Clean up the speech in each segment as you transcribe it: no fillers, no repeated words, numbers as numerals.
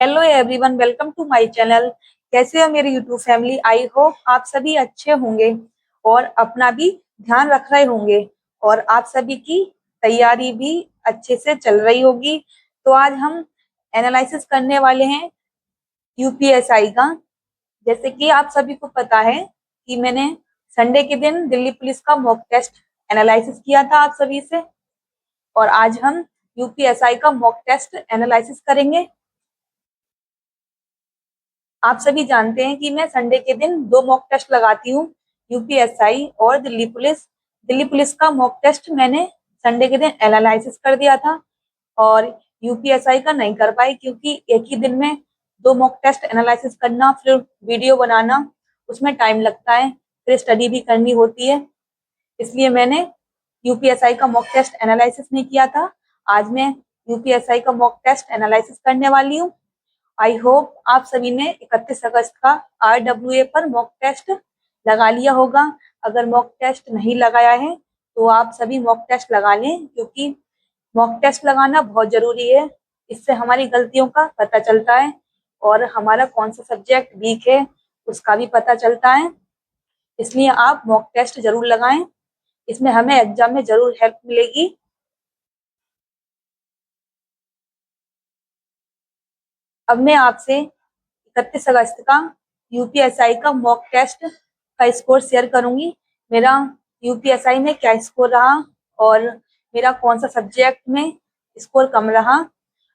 Hello everyone, welcome to my channel. कैसे हो मेरी यूट्यूब फैमिली? आई होप आप सभी अच्छे होंगे और अपना भी ध्यान रख रहे होंगे और आप सभी की तैयारी भी अच्छे से चल रही होगी। तो आज हम एनालिसिस करने वाले हैं यूपीएसआई का। जैसे कि आप सभी को पता है कि मैंने संडे के दिन दिल्ली पुलिस का मॉक टेस्ट एनालिसिस किया था आप सभी से, और आज हम यूपीएसआई का मॉक टेस्ट एनालिसिस करेंगे। आप सभी जानते हैं कि मैं संडे के दिन दो मॉक टेस्ट लगाती हूँ, यूपीएसआई और दिल्ली पुलिस। दिल्ली पुलिस का मॉक टेस्ट मैंने संडे के दिन एनालिसिस कर दिया था और यूपीएसआई का नहीं कर पाई, क्योंकि एक ही दिन में दो मॉक टेस्ट एनालिसिस करना, फिर वीडियो बनाना, उसमें टाइम लगता है, फिर स्टडी भी करनी होती है। इसलिए मैंने यूपीएसआई का मॉक टेस्ट एनालिसिस नहीं किया था। आज मैं यूपीएसआई का मॉक टेस्ट एनालिसिस करने वाली हूँ। आई होप आप सभी ने 31 अगस्त का RWA पर मॉक टेस्ट लगा लिया होगा। अगर मॉक टेस्ट नहीं लगाया है तो आप सभी मॉक टेस्ट लगा लें, क्योंकि मॉक टेस्ट लगाना बहुत जरूरी है। इससे हमारी गलतियों का पता चलता है और हमारा कौन सा सब्जेक्ट वीक है उसका भी पता चलता है। इसलिए आप मॉक टेस्ट जरूर लगाएं, इसमें हमें एग्जाम में जरूर हेल्प मिलेगी। अब मैं आपसे 31 अगस्त का यूपीएसआई का मॉक टेस्ट का स्कोर शेयर करूंगी। मेरा यूपीएसआई में क्या स्कोर रहा और मेरा कौन सा सब्जेक्ट में स्कोर कम रहा।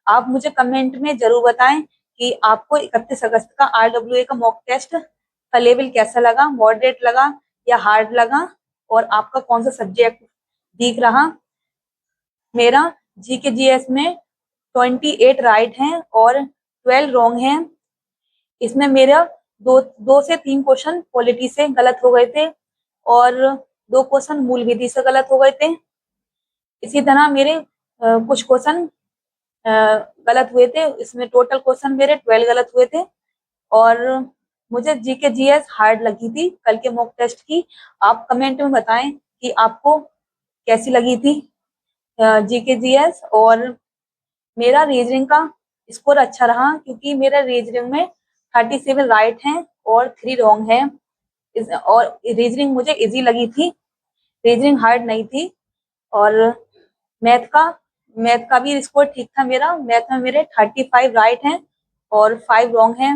आप मुझे कमेंट में जरूर बताएं कि आपको 31 अगस्त का RWA का मॉक टेस्ट का लेवल कैसा लगा, मॉडरेट लगा या हार्ड लगा, और आपका कौन सा सब्जेक्ट वीक रहा। मेरा जीके जीएस में 28 राइट हैं और 12 रॉन्ग हैं। इसमें मेरा दो से तीन क्वेश्चन पॉलिटी से गलत हो गए थे और दो क्वेश्चन मूल विधि से गलत हो गए थे। इसी तरह मेरे कुछ क्वेश्चन गलत हुए थे। इसमें टोटल क्वेश्चन मेरे 12 गलत हुए थे। और मुझे जीके जीएस हार्ड लगी थी कल के मॉक टेस्ट की। आप कमेंट में बताएं कि आपको कैसी लगी थी जीके जीएस। और मेरा रीजनिंग का स्कोर अच्छा रहा, क्योंकि मेरा रीजनिंग में 37 राइट हैं और 3 रॉन्ग हैं। और रीजनिंग मुझे इजी लगी थी, रीजनिंग हार्ड नहीं थी। और मैथ का मैथ का भी स्कोर ठीक था। मेरा मैथ में मेरे 35 राइट हैं और 5 रॉन्ग हैं।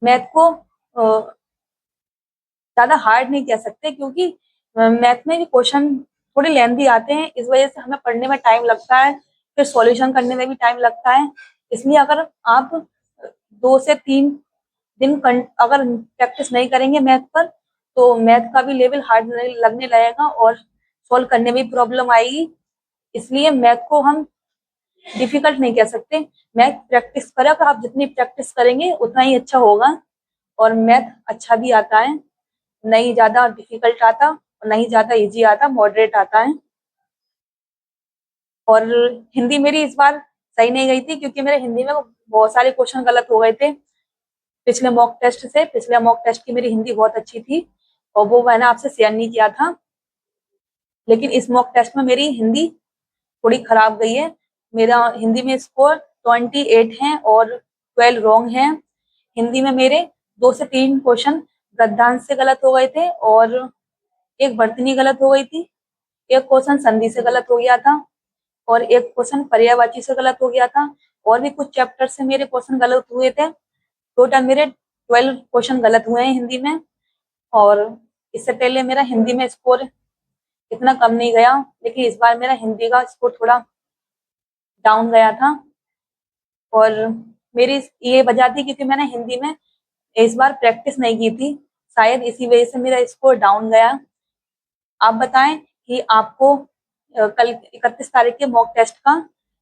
मैथ को ज्यादा हार्ड नहीं कह सकते, क्योंकि मैथ में क्वेश्चन थोड़े लेंथी आते हैं, इस वजह से हमें पढ़ने में टाइम लगता है, फिर सॉल्यूशन करने में भी टाइम लगता है। इसलिए अगर आप 2 से 3 दिन अगर प्रैक्टिस नहीं करेंगे मैथ पर, तो मैथ का भी लेवल हार्ड लगने लगेगा और सॉल्व करने में प्रॉब्लम आएगी। इसलिए मैथ को हम डिफिकल्ट नहीं कह सकते। मैथ प्रैक्टिस करें, अगर आप जितनी प्रैक्टिस करेंगे उतना ही अच्छा होगा। और मैथ अच्छा भी आता है, नहीं ज्यादा डिफिकल्ट आता और नहीं ज्यादा इजी आता, मॉडरेट आता है। और हिंदी मेरी इस बार सही नहीं गई थी, क्योंकि मेरे हिंदी में बहुत सारे क्वेश्चन गलत हो गए थे। पिछले मॉक टेस्ट की मेरी हिंदी बहुत अच्छी थी और वो मैंने आपसे शेयर नहीं किया था। लेकिन इस मॉक टेस्ट में मेरी हिंदी थोड़ी खराब गई है। मेरा हिंदी में स्कोर 28 है और 12 रॉन्ग है। हिंदी में मेरे 2 से 3 क्वेश्चन गद्यांश से गलत हो गए थे और एक वर्तनी गलत हो गई थी। एक क्वेश्चन संधि से गलत हो गया था और एक क्वेश्चन पर्यायवाची से गलत हो गया था। और भी कुछ चैप्टर से मेरे क्वेश्चन गलत हुए थे। टोटल मेरे 12 क्वेश्चन गलत हुए हैं हिंदी में। और इससे पहले मेरा हिंदी में स्कोर इतना कम नहीं गया, लेकिन इस बार मेरा हिंदी का स्कोर थोड़ा डाउन गया था। और मेरी ये वजह थी क्योंकि मैंने हिंदी में इस बार प्रैक्टिस नहीं की थी, शायद इसी वजह से मेरा स्कोर डाउन गया। आप बताएं कि आपको कल 31 तारीख के मॉक टेस्ट का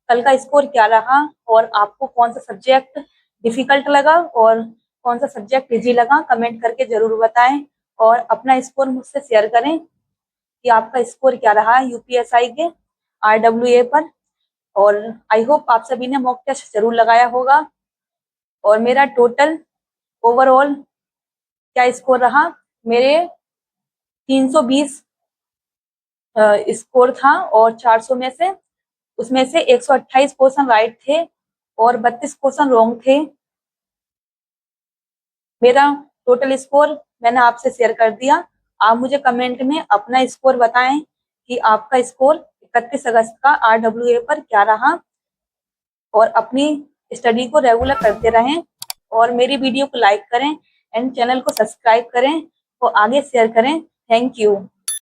कल का स्कोर क्या रहा और आपको कौन सा सब्जेक्ट डिफिकल्ट लगा और कौन सा सब्जेक्ट इजी लगा। कमेंट करके जरूर बताएं और अपना स्कोर मुझसे शेयर करें कि आपका स्कोर क्या रहा यूपीएसआई के RWA पर। और आई होप आप सभी ने मॉक टेस्ट जरूर लगाया होगा। और मेरा टोटल ओवरऑल क्या स्कोर रहा, मेरे 320 स्कोर था और 400 में से उसमें से 128 क्वेश्चन राइट थे और 32 क्वेश्चन रॉन्ग थे। मेरा टोटल स्कोर मैंने आपसे शेयर कर दिया। आप मुझे कमेंट में अपना स्कोर बताएं कि आपका स्कोर 31 अगस्त का RWA पर क्या रहा, और अपनी स्टडी को रेगुलर करते रहें और मेरी वीडियो को लाइक करें एंड चैनल को सब्सक्राइब करें और आगे शेयर करें। Thank you.